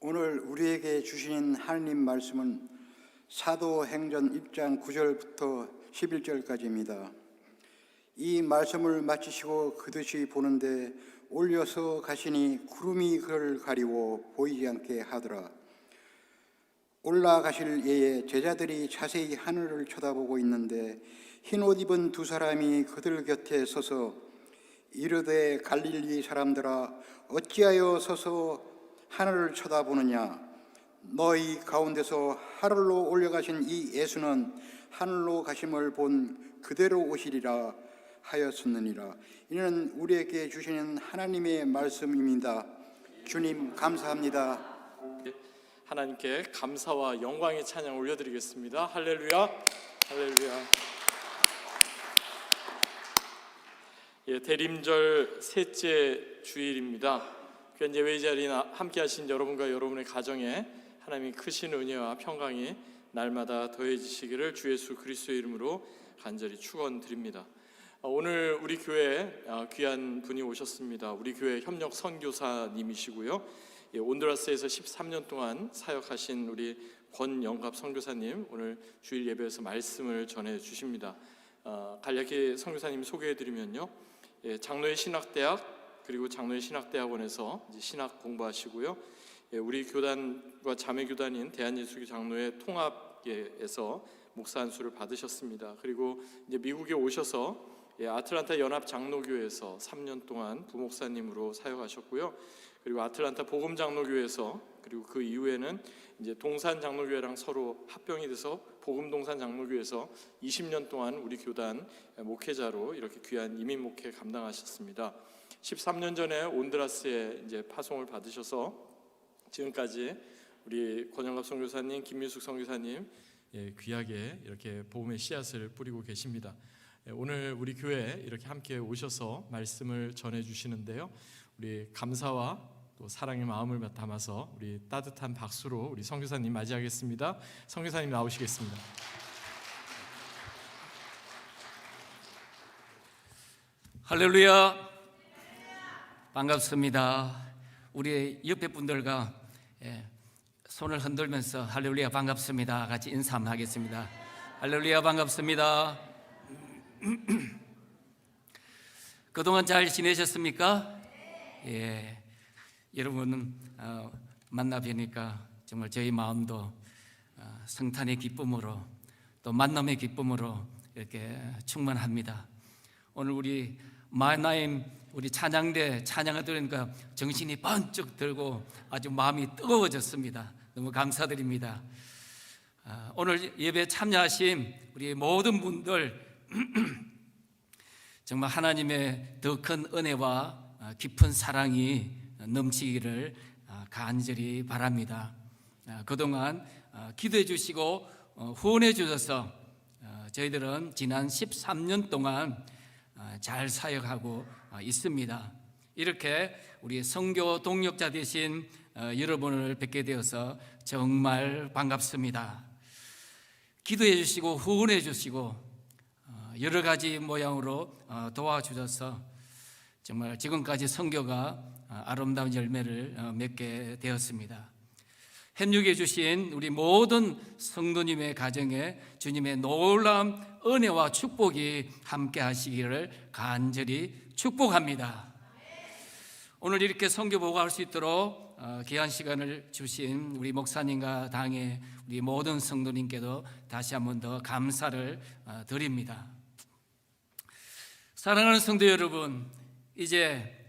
오늘 우리에게 주신 하나님 말씀은 사도행전 1장 9절부터 11절까지입니다. 이 말씀을 마치시고 그듯이 보는데 올려서 가시니 구름이 그를 가리고 보이지 않게 하더라. 올라가실 예에 제자들이 자세히 하늘을 쳐다보고 있는데 흰옷 입은 두 사람이 그들 곁에 서서 이르되 갈릴리 사람들아 어찌하여 서서 하늘을 쳐다보느냐. 너희 가운데서 하늘로 올려가신 이 예수는 하늘로 가심을 본 그대로 오시리라 하였었느니라. 이는 우리에게 주시는 하나님의 말씀입니다. 주님 감사합니다. 하나님께 감사와 영광의 찬양 올려드리겠습니다. 할렐루야, 할렐루야. 대림절 셋째 주일입니다. 귀한 예배 자리에 함께 하신 여러분과 여러분의 가정에 하나님의 크신 은혜와 평강이 날마다 더해지시기를 주 예수 그리스도의 이름으로 간절히 축원드립니다. 오늘 우리 교회에 귀한 분이 오셨습니다. 우리 교회 협력 선교사님이시고요, 온두라스에서 13년 동안 사역하신 우리 권영갑 선교사님, 오늘 주일 예배에서 말씀을 전해 주십니다. 간략히 선교사님 소개해드리면요, 장로의 신학대학 그리고 장로의 신학대학원에서 신학 공부하시고요, 우리 교단과 자매교단인 대한예수교 장로회 통합에서 목사 안수를 받으셨습니다. 그리고 이제 미국에 오셔서 아틀란타 연합 장로교회에서 3년 동안 부목사님으로 사역하셨고요, 그리고 아틀란타 복음 장로교회에서, 그리고 그 이후에는 이제 동산 장로교회랑 서로 합병이 돼서 복음 동산 장로교회에서 20년 동안 우리 교단 목회자로 이렇게 귀한 이민 목회 감당하셨습니다. 13년 전에 온두라스에 이제 파송을 받으셔서 지금까지 우리 권영갑 선교사님, 김민숙 선교사님 귀하게 이렇게 복음의 씨앗을 뿌리고 계십니다. 오늘 우리 교회에 이렇게 함께 오셔서 말씀을 전해 주시는데요, 우리 감사와 또 사랑의 마음을 담아서 우리 따뜻한 박수로 우리 선교사님 맞이하겠습니다. 선교사님 나오시겠습니다. 할렐루야, 반갑습니다. 우리 옆에 분들과 손을 흔들면서 할렐루야 반갑습니다 같이 인사 한번 하겠습니다. 할렐루야 반갑습니다. 그동안 잘 지내셨습니까? 여러분 만나 뵈니까 정말 저희 마음도 성탄의 기쁨으로 또 만남의 기쁨으로 이렇게 충만합니다. 오늘 우리 마나임 우리 찬양대 찬양을 들으니까 정신이 번쩍 들고 아주 마음이 뜨거워졌습니다. 너무 감사드립니다. 오늘 예배 참여하신 우리 모든 분들 정말 하나님의 더 큰 은혜와 깊은 사랑이 넘치기를 간절히 바랍니다. 그동안 기도해 주시고 후원해 주셔서 저희들은 지난 13년 동안 잘 사역하고 있습니다. 이렇게 우리 선교 동역자 되신 여러분을 뵙게 되어서 정말 반갑습니다. 기도해 주시고 후원해 주시고 여러 가지 모양으로 도와주셔서 정말 지금까지 선교가 아름다운 열매를 맺게 되었습니다. 협력해 주신 우리 모든 성도님의 가정에 주님의 놀라운 은혜와 축복이 함께 하시기를 간절히 축복합니다. 오늘 이렇게 선교 보고할 수 있도록 귀한 시간을 주신 우리 목사님과 당의 우리 모든 성도님께도 다시 한 번 더 감사를 드립니다. 사랑하는 성도 여러분, 이제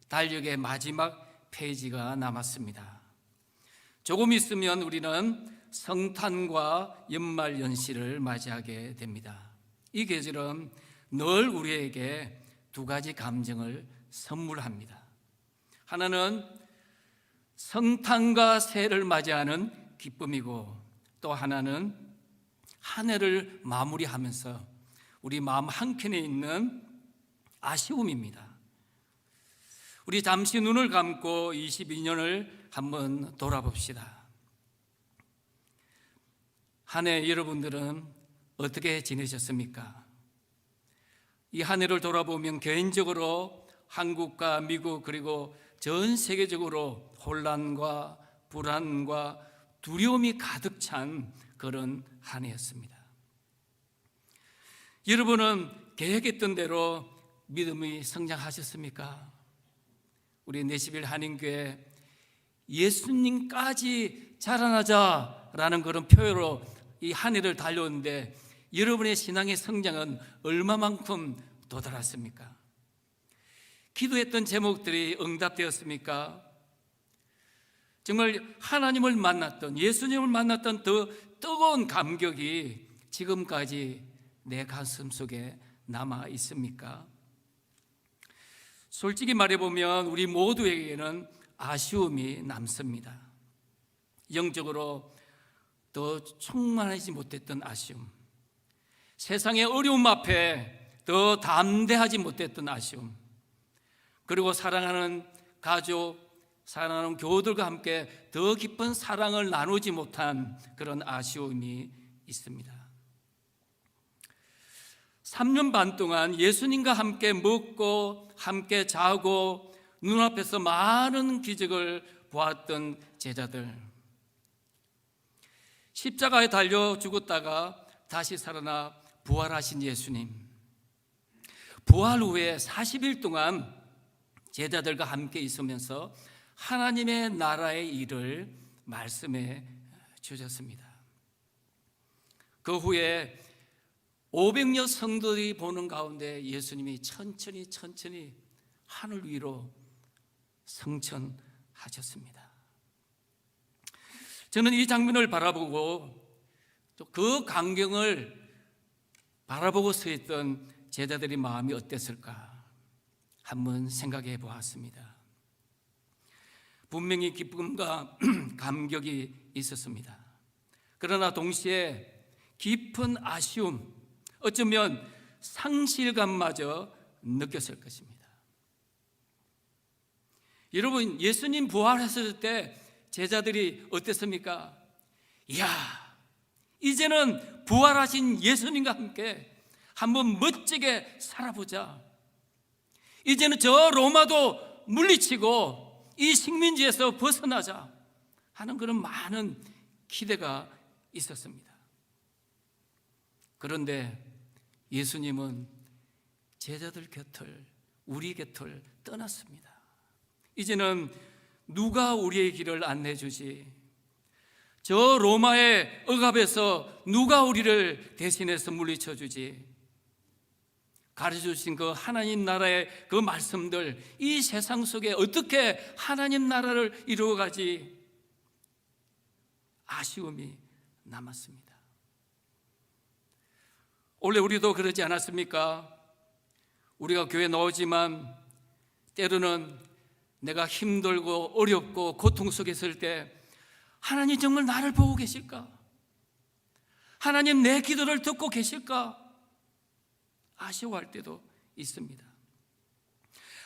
달력의 마지막 페이지가 남았습니다. 조금 있으면 우리는 성탄과 연말연시를 맞이하게 됩니다. 이 계절은 늘 우리에게 두 가지 감정을 선물합니다. 하나는 성탄과 새해를 맞이하는 기쁨이고, 또 하나는 한 해를 마무리하면서 우리 마음 한켠에 있는 아쉬움입니다. 우리 잠시 눈을 감고 22년을 한번 돌아봅시다. 한 해 여러분들은 어떻게 지내셨습니까? 이 한 해를 돌아보면 개인적으로 한국과 미국 그리고 전 세계적으로 혼란과 불안과 두려움이 가득 찬 그런 한 해였습니다. 여러분은 계획했던 대로 믿음이 성장하셨습니까? 우리 내시빌 한인교회 예수님까지 자라나자라는 그런 표현으로 이 한 해를 달려오는데 여러분의 신앙의 성장은 얼마만큼 도달했습니까? 기도했던 제목들이 응답되었습니까? 정말 하나님을 만났던, 예수님을 만났던 더 뜨거운 감격이 지금까지 내 가슴 속에 남아 있습니까? 솔직히 말해보면 우리 모두에게는 아쉬움이 남습니다. 영적으로 더 충만하지 못했던 아쉬움, 세상의 어려움 앞에 더 담대하지 못했던 아쉬움, 그리고 사랑하는 가족, 사랑하는 교우들과 함께 더 깊은 사랑을 나누지 못한 그런 아쉬움이 있습니다. 3년 반 동안 예수님과 함께 먹고 함께 자고 눈앞에서 많은 기적을 보았던 제자들, 십자가에 달려 죽었다가 다시 살아나 부활하신 예수님, 부활 후에 40일 동안 제자들과 함께 있으면서 하나님의 나라의 일을 말씀해 주셨습니다. 그 후에 500여 성도들이 보는 가운데 예수님이 천천히 하늘 위로 승천하셨습니다. 저는 이 장면을 바라보고 또 그 광경을 바라보고 서 있던 제자들의 마음이 어땠을까 한번 생각해 보았습니다. 분명히 기쁨과 감격이 있었습니다. 그러나 동시에 깊은 아쉬움, 어쩌면 상실감마저 느꼈을 것입니다. 여러분, 예수님 부활했을 때 제자들이 어땠습니까? 이야, 이제는 부활하신 예수님과 함께 한번 멋지게 살아보자. 이제는 저 로마도 물리치고 이 식민지에서 벗어나자 하는 그런 많은 기대가 있었습니다. 그런데 예수님은 제자들 곁을, 우리 곁을 떠났습니다. 이제는 누가 우리의 길을 안내해 주지? 저 로마의 억압에서 누가 우리를 대신해서 물리쳐 주지? 가르쳐 주신 그 하나님 나라의 그 말씀들, 이 세상 속에 어떻게 하나님 나라를 이루어가지? 아쉬움이 남았습니다. 원래 우리도 그러지 않았습니까? 우리가 교회 나오지만 때로는 내가 힘들고 어렵고 고통 속에 있을 때 하나님 정말 나를 보고 계실까? 하나님 내 기도를 듣고 계실까? 아쉬워할 때도 있습니다.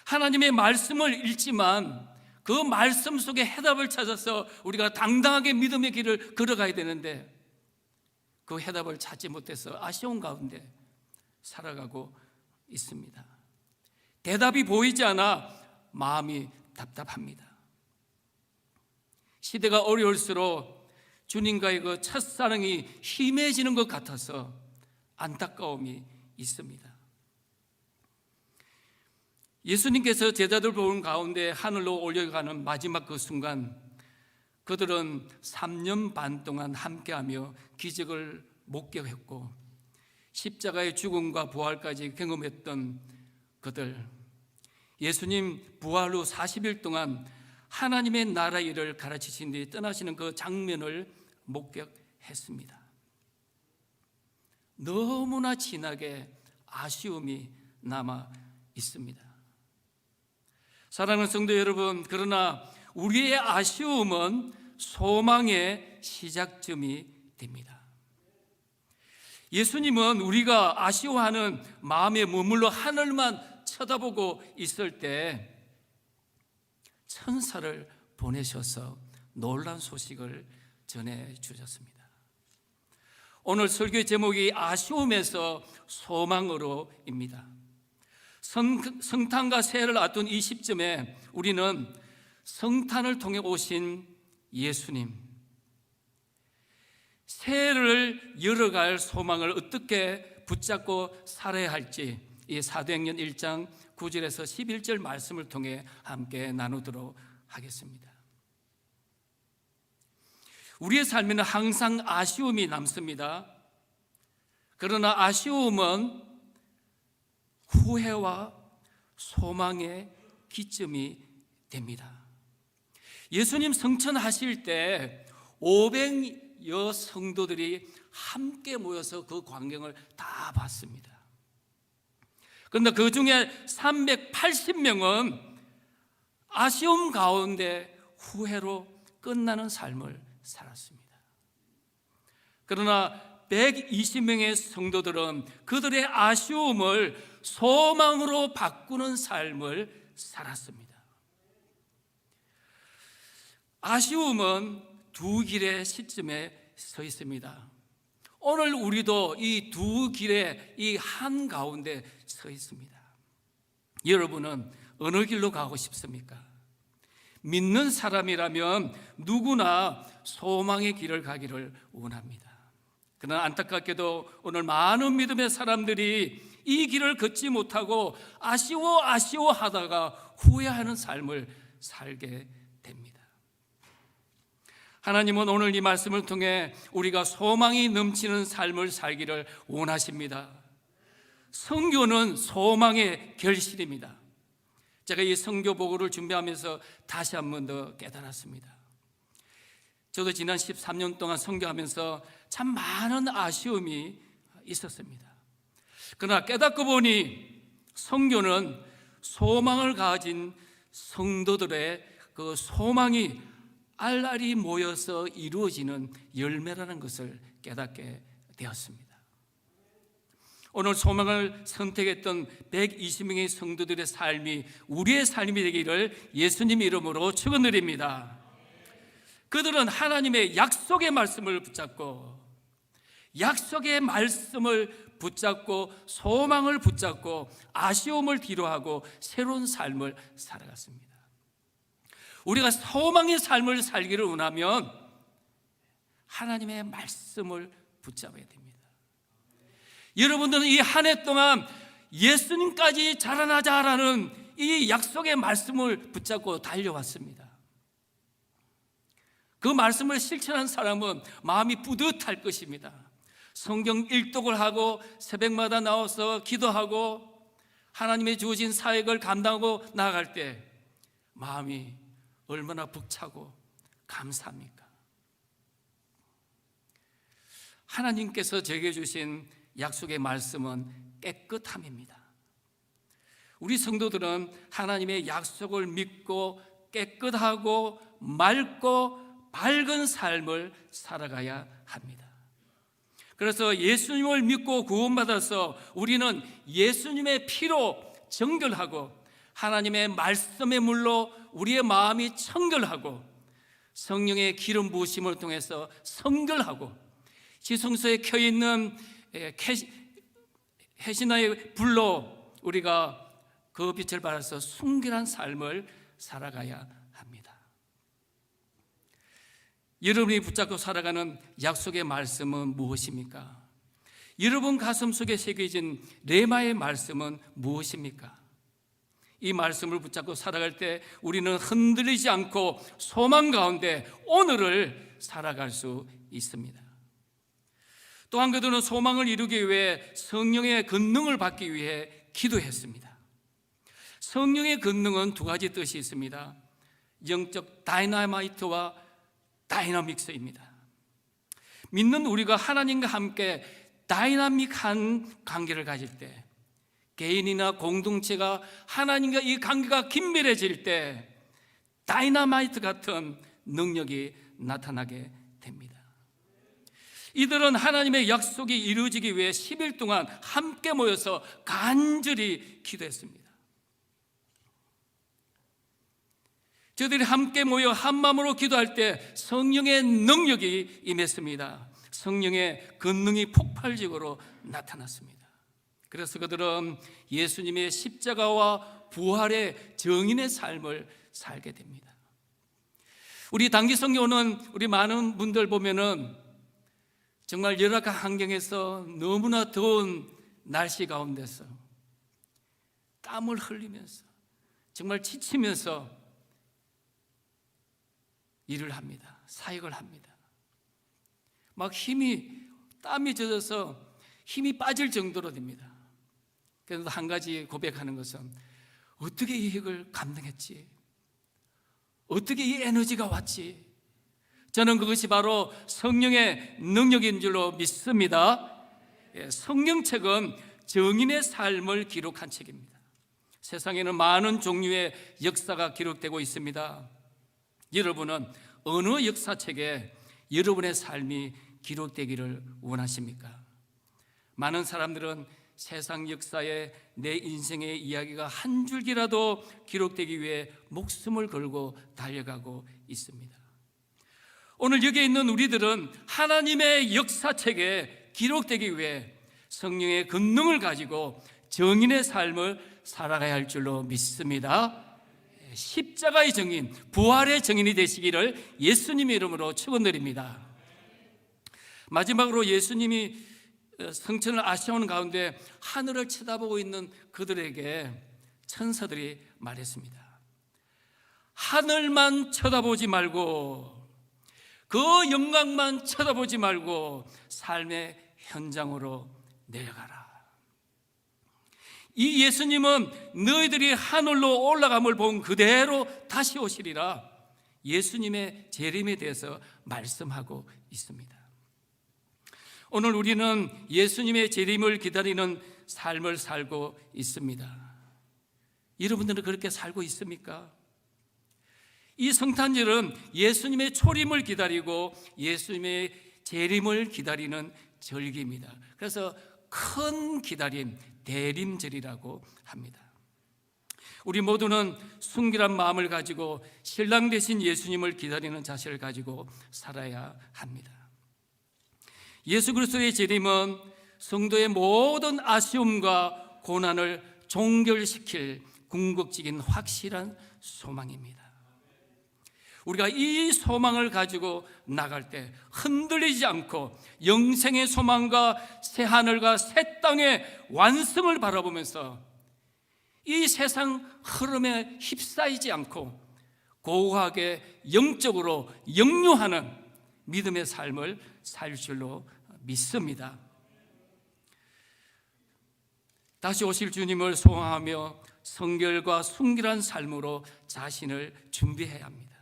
하나님의 말씀을 읽지만 그 말씀 속에 해답을 찾아서 우리가 당당하게 믿음의 길을 걸어가야 되는데 그 해답을 찾지 못해서 아쉬운 가운데 살아가고 있습니다. 대답이 보이지 않아 마음이 답답합니다. 시대가 어려울수록 주님과의 그 첫사랑이 희미해지는 것 같아서 안타까움이 있습니다. 예수님께서 제자들 보는 가운데 하늘로 올려가는 마지막 그 순간, 그들은 3년 반 동안 함께하며 기적을 목격했고 십자가의 죽음과 부활까지 경험했던 그들, 예수님 부활 후 40일 동안 하나님의 나라 일을 가르치신 뒤 떠나시는 그 장면을 목격했습니다. 너무나 진하게 아쉬움이 남아 있습니다. 사랑하는 성도 여러분, 그러나 우리의 아쉬움은 소망의 시작점이 됩니다. 예수님은 우리가 아쉬워하는 마음에 머물러 하늘만 쳐다보고 있을 때 천사를 보내셔서 놀란 소식을 전해 주셨습니다. 오늘 설교의 제목이 아쉬움에서 소망으로입니다. 성탄과 새해를 앞둔 이 시점에 우리는 성탄을 통해 오신 예수님, 새해를 열어갈 소망을 어떻게 붙잡고 살아야 할지 이 사도행전 1장 9절에서 11절 말씀을 통해 함께 나누도록 하겠습니다. 우리의 삶에는 항상 아쉬움이 남습니다. 그러나 아쉬움은 후회와 소망의 기점이 됩니다. 예수님 성천하실 때 500여 성도들이 함께 모여서 그 광경을 다 봤습니다. 그런데 그 중에 380명은 아쉬움 가운데 후회로 끝나는 삶을 살았습니다. 그러나 120명의 성도들은 그들의 아쉬움을 소망으로 바꾸는 삶을 살았습니다. 아쉬움은 두 길의 시점에 서 있습니다. 오늘 우리도 이 두 길의 이 한가운데 서 있습니다. 여러분은 어느 길로 가고 싶습니까? 믿는 사람이라면 누구나 소망의 길을 가기를 원합니다. 그러나 안타깝게도 오늘 많은 믿음의 사람들이 이 길을 걷지 못하고 아쉬워하다가 후회하는 삶을 살게 됩니다. 하나님은 오늘 이 말씀을 통해 우리가 소망이 넘치는 삶을 살기를 원하십니다. 선교는 소망의 결실입니다. 제가 이 선교 보고를 준비하면서 다시 한 번 더 깨달았습니다. 저도 지난 13년 동안 선교하면서 참 많은 아쉬움이 있었습니다. 그러나 깨닫고 보니 선교는 소망을 가진 성도들의 그 소망이 알알이 모여서 이루어지는 열매라는 것을 깨닫게 되었습니다. 오늘 소망을 선택했던 120명의 성도들의 삶이 우리의 삶이 되기를 예수님 이름으로 축원드립니다. 그들은 하나님의 약속의 말씀을 붙잡고 소망을 붙잡고 아쉬움을 뒤로하고 새로운 삶을 살아갔습니다. 우리가 소망의 삶을 살기를 원하면 하나님의 말씀을 붙잡아야 됩니다. 여러분들은 이 한 해 동안 예수님까지 자라나자라는 이 약속의 말씀을 붙잡고 달려왔습니다. 그 말씀을 실천한 사람은 마음이 뿌듯할 것입니다. 성경 일독을 하고 새벽마다 나와서 기도하고 하나님의 주어진 사역을 감당하고 나아갈 때 마음이 얼마나 벅차고 감사합니까? 하나님께서 제게 주신 약속의 말씀은 깨끗함입니다. 우리 성도들은 하나님의 약속을 믿고 깨끗하고 맑고 밝은 삶을 살아가야 합니다. 그래서 예수님을 믿고 구원받아서 우리는 예수님의 피로 정결하고 하나님의 말씀의 물로 우리의 마음이 청결하고 성령의 기름 부으심을 통해서 성결하고 지성소에 켜있는 해신화의 불로 우리가 그 빛을 받아서 순결한 삶을 살아가야 합니다. 여러분이 붙잡고 살아가는 약속의 말씀은 무엇입니까? 여러분 가슴 속에 새겨진 레마의 말씀은 무엇입니까? 이 말씀을 붙잡고 살아갈 때 우리는 흔들리지 않고 소망 가운데 오늘을 살아갈 수 있습니다. 또한 그들은 소망을 이루기 위해 성령의 권능을 받기 위해 기도했습니다. 성령의 권능은 두 가지 뜻이 있습니다. 영적 다이나마이트와 다이나믹스입니다. 믿는 우리가 하나님과 함께 다이나믹한 관계를 가질 때, 개인이나 공동체가 하나님과 이 관계가 긴밀해질 때 다이나마이트 같은 능력이 나타나게 됩니다. 이들은 하나님의 약속이 이루어지기 위해 10일 동안 함께 모여서 간절히 기도했습니다. 저들이 함께 모여 한마음으로 기도할 때 성령의 능력이 임했습니다. 성령의 권능이 폭발적으로 나타났습니다. 그래서 그들은 예수님의 십자가와 부활의 정인의 삶을 살게 됩니다. 우리 단기성교 오는 우리 많은 분들 보면은 정말 열악한 환경에서 너무나 더운 날씨 가운데서 땀을 흘리면서 정말 지치면서 일을 합니다. 사역을 합니다. 막 땀이 젖어서 힘이 빠질 정도로 됩니다. 그래서 한 가지 고백하는 것은 어떻게 이 일을 감당했지? 어떻게 이 에너지가 왔지? 저는 그것이 바로 성령의 능력인 줄로 믿습니다. 성경책은 정인의 삶을 기록한 책입니다. 세상에는 많은 종류의 역사가 기록되고 있습니다. 여러분은 어느 역사책에 여러분의 삶이 기록되기를 원하십니까? 많은 사람들은 세상 역사에 내 인생의 이야기가 한 줄기라도 기록되기 위해 목숨을 걸고 달려가고 있습니다. 오늘 여기 있는 우리들은 하나님의 역사책에 기록되기 위해 성령의 권능을 가지고 정인의 삶을 살아가야 할 줄로 믿습니다. 십자가의 정인, 부활의 정인이 되시기를 예수님의 이름으로 축원드립니다. 마지막으로 예수님이 성천을 아시아오는 가운데 하늘을 쳐다보고 있는 그들에게 천사들이 말했습니다. 하늘만 쳐다보지 말고, 그 영광만 쳐다보지 말고 삶의 현장으로 내려가라. 이 예수님은 너희들이 하늘로 올라감을 본 그대로 다시 오시리라 예수님의 재림에 대해서 말씀하고 있습니다. 오늘 우리는 예수님의 재림을 기다리는 삶을 살고 있습니다. 여러분들은 그렇게 살고 있습니까? 이 성탄절은 예수님의 초림을 기다리고 예수님의 재림을 기다리는 절기입니다. 그래서 큰 기다림, 대림절이라고 합니다. 우리 모두는 순결한 마음을 가지고 신랑 되신 예수님을 기다리는 자세를 가지고 살아야 합니다. 예수 그리스도의 재림은 성도의 모든 아쉬움과 고난을 종결시킬 궁극적인 확실한 소망입니다. 우리가 이 소망을 가지고 나갈 때 흔들리지 않고 영생의 소망과 새 하늘과 새 땅의 완성을 바라보면서 이 세상 흐름에 휩싸이지 않고 고고하게 영적으로 역류하는 믿음의 삶을 살 줄로 믿습니다. 다시 오실 주님을 소망하며 성결과 순결한 삶으로 자신을 준비해야 합니다.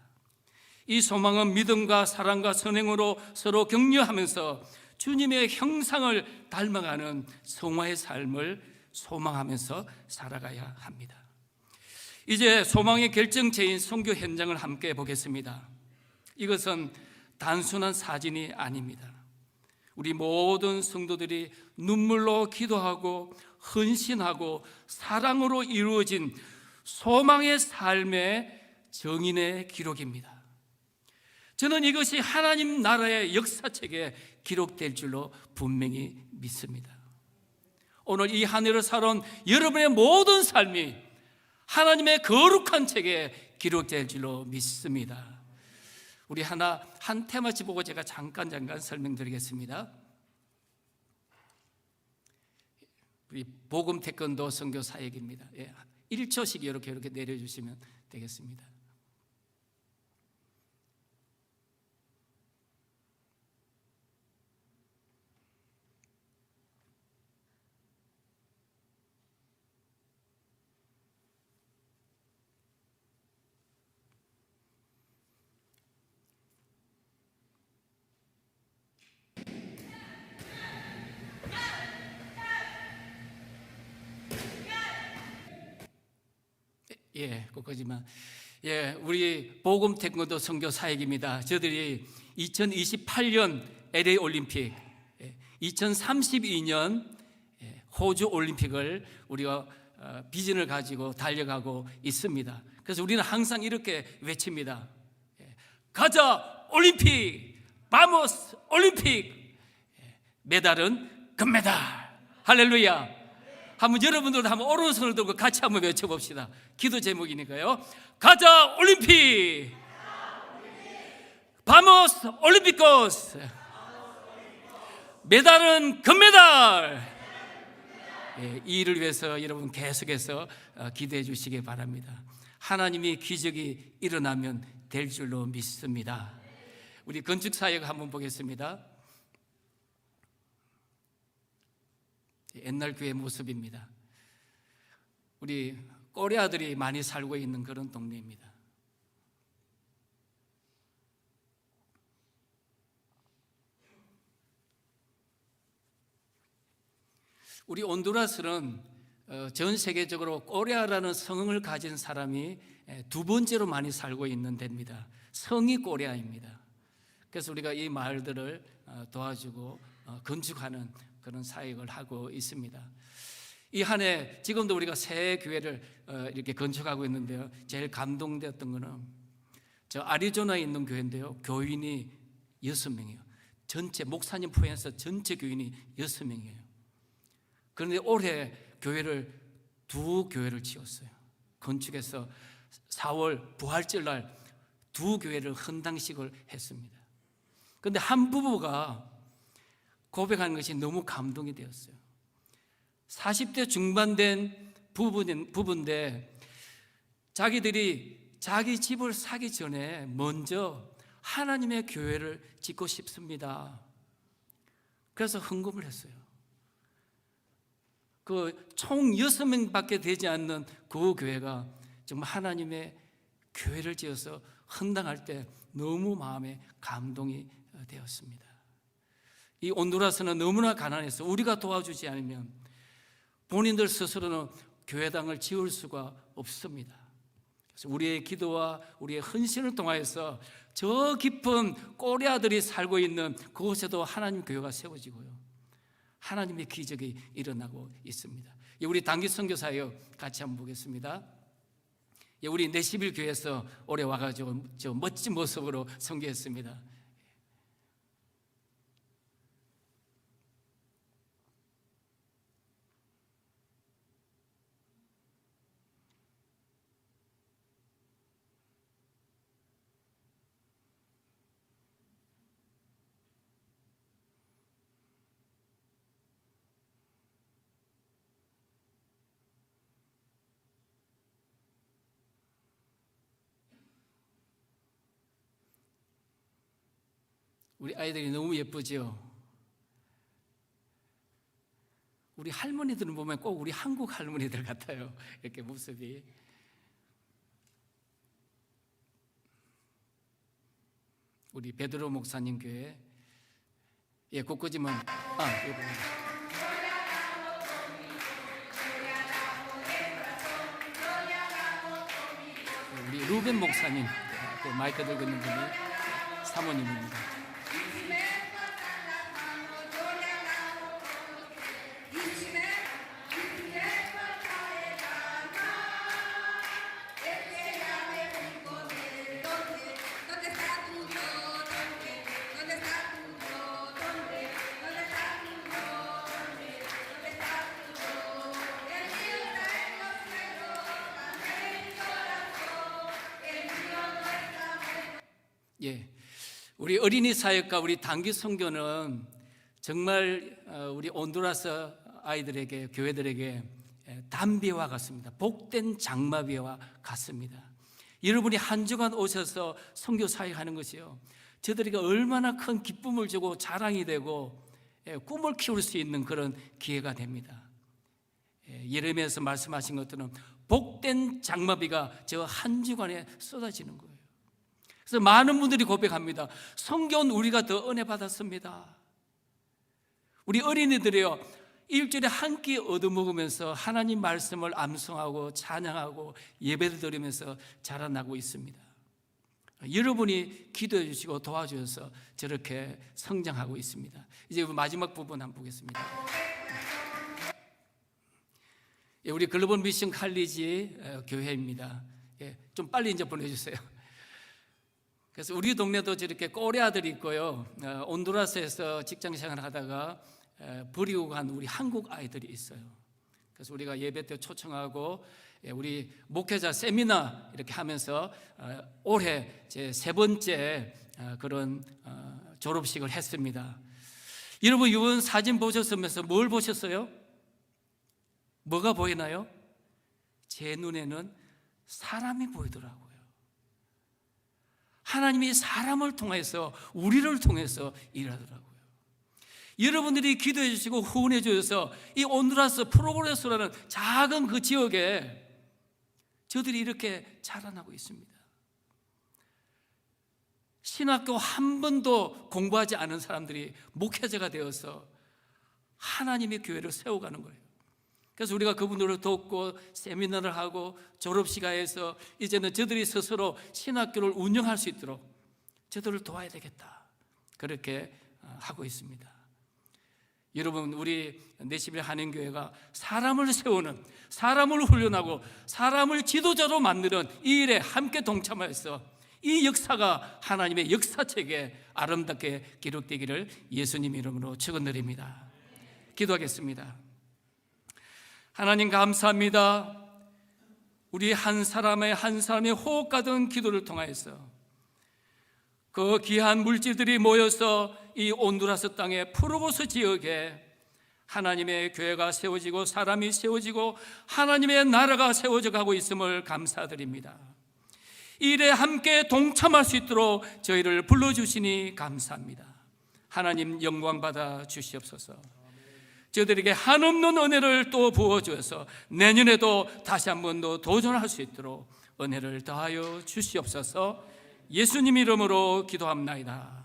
이 소망은 믿음과 사랑과 선행으로 서로 격려하면서 주님의 형상을 닮아가는 성화의 삶을 소망하면서 살아가야 합니다. 이제 소망의 결정체인 선교 현장을 함께 보겠습니다. 이것은 단순한 사진이 아닙니다. 우리 모든 성도들이 눈물로 기도하고 헌신하고 사랑으로 이루어진 소망의 삶의 정인의 기록입니다. 저는 이것이 하나님 나라의 역사책에 기록될 줄로 분명히 믿습니다. 오늘 이 한 해를 살아온 여러분의 모든 삶이 하나님의 거룩한 책에 기록될 줄로 믿습니다. 우리 한 테마치 보고 제가 잠깐 설명드리겠습니다. 우리 복음 태권도 선교 사역입니다. 1초씩 이렇게 내려주시면 되겠습니다. 거기까지만. 우리 복음 태권도 선교 사역입니다. 저들이 2028년 LA 올림픽, 2032년 호주 올림픽을 우리가 비전을 가지고 달려가고 있습니다. 그래서 우리는 항상 이렇게 외칩니다. 가자 올림픽, 바모스 올림픽, 메달은 금메달. 할렐루야. 한번 여러분들도 한번 오른손을 들고 같이 한번 외쳐봅시다. 기도 제목이니까요. 가자 올림픽, 바모스 올림피코스. 메달은 금메달. 이 일을 위해서 여러분 계속해서 기도해 주시기 바랍니다. 하나님이 기적이 일어나면 될 줄로 믿습니다. 우리 건축사역 한번 보겠습니다. 옛날 교회 모습입니다. 우리 꼬리아들이 많이 살고 있는 그런 동네입니다. 우리 온두라스는 전 세계적으로 꼬레아라는 성을 가진 사람이 두 번째로 많이 살고 있는 데입니다. 성이 꼬레아입니다. 그래서 우리가 이 마을들을 도와주고 건축하는 그런 사역을 하고 있습니다. 이 한 해 지금도 우리가 새 교회를 이렇게 건축하고 있는데요, 제일 감동되었던 거는 저 아리조나에 있는 교회인데요, 교인이 6명이에요. 전체 목사님 포함해서 전체 교인이 6명이에요. 그런데 올해 교회를 두 교회를 지었어요. 건축해서 4월 부활절날 두 교회를 헌당식을 했습니다. 그런데 한 부부가 고백하는 것이 너무 감동이 되었어요. 40대 중반 된 부부인데 자기들이 자기 집을 사기 전에 먼저 하나님의 교회를 짓고 싶습니다. 그래서 헌금을 했어요. 그 총 6명밖에 되지 않는 그 교회가 정말 하나님의 교회를 지어서 헌당할 때 너무 마음에 감동이 되었습니다. 이 온두라스는 너무나 가난해서 우리가 도와주지 않으면 본인들 스스로는 교회당을 지을 수가 없습니다. 그래서 우리의 기도와 우리의 헌신을 통하여서 저 깊은 꼬리아들이 살고 있는 그곳에도 하나님 교회가 세워지고요, 하나님의 기적이 일어나고 있습니다. 우리 단기 선교사역 같이 한번 보겠습니다. 우리 내시빌 교회에서 올해 와가지고 저 멋진 모습으로 선교했습니다. 우리 아이들이 너무 예쁘죠? 우리 할머니들은 보면 꼭 우리 한국 할머니들 같아요. 이렇게 모습이. 우리 베드로 목사님 교회. 곳곳이면 이거 우리 루벤 목사님, 그 마이크 들고 있는 분이 사모님입니다. 우리 어린이 사역과 우리 단기 선교는 정말 우리 온두라스 아이들에게, 교회들에게 담비와 같습니다. 복된 장마비와 같습니다. 여러분이 한 주간 오셔서 선교 사역하는 것이요, 저들에게 얼마나 큰 기쁨을 주고 자랑이 되고 꿈을 키울 수 있는 그런 기회가 됩니다. 예레미야에서 말씀하신 것들은 복된 장마비가 저 한 주간에 쏟아지는 거예요. 그래서 많은 분들이 고백합니다. 성경은 우리가 더 은혜 받았습니다. 우리 어린이들이요, 일주일에 한 끼 얻어먹으면서 하나님 말씀을 암송하고 찬양하고 예배를 드리면서 자라나고 있습니다. 여러분이 기도해 주시고 도와주셔서 저렇게 성장하고 있습니다. 이제 마지막 부분 한번 보겠습니다. 우리 글로벌 미션 칼리지 교회입니다. 좀 빨리 이제 보내주세요. 그래서 우리 동네도 저렇게 꼬레아들이 있고요, 온두라스에서 직장 생활을 하다가 버리고 간 우리 한국 아이들이 있어요. 그래서 우리가 예배 때 초청하고 우리 목회자 세미나 이렇게 하면서 올해 제 3번째 그런 졸업식을 했습니다. 여러분 이번 사진 보셨으면서 뭘 보셨어요? 뭐가 보이나요? 제 눈에는 사람이 보이더라고요. 하나님이 사람을 통해서, 우리를 통해서 일하더라고요. 여러분들이 기도해 주시고 후원해 주셔서 이 온두라스 프로그레소라는 작은 그 지역에 저들이 이렇게 자라나고 있습니다. 신학교 한 번도 공부하지 않은 사람들이 목회자가 되어서 하나님의 교회를 세워가는 거예요. 그래서 우리가 그분들을 돕고 세미나를 하고 졸업시간에서 이제는 저들이 스스로 신학교를 운영할 수 있도록 저들을 도와야 되겠다, 그렇게 하고 있습니다. 여러분, 우리 내시빌 한인교회가 사람을 세우는, 사람을 훈련하고 사람을 지도자로 만드는 이 일에 함께 동참하여서 이 역사가 하나님의 역사책에 아름답게 기록되기를 예수님 이름으로 축원드립니다. 기도하겠습니다. 하나님 감사합니다. 우리 한 사람의 호흡 가득 기도를 통하여서 그 귀한 물질들이 모여서 이 온두라스 땅의 프로보스 지역에 하나님의 교회가 세워지고 사람이 세워지고 하나님의 나라가 세워져 가고 있음을 감사드립니다. 이 일에 함께 동참할 수 있도록 저희를 불러주시니 감사합니다. 하나님 영광 받아 주시옵소서. 저들에게 한없는 은혜를 또 부어주어서 내년에도 다시 한 번 더 도전할 수 있도록 은혜를 더하여 주시옵소서. 예수님 이름으로 기도합나이다.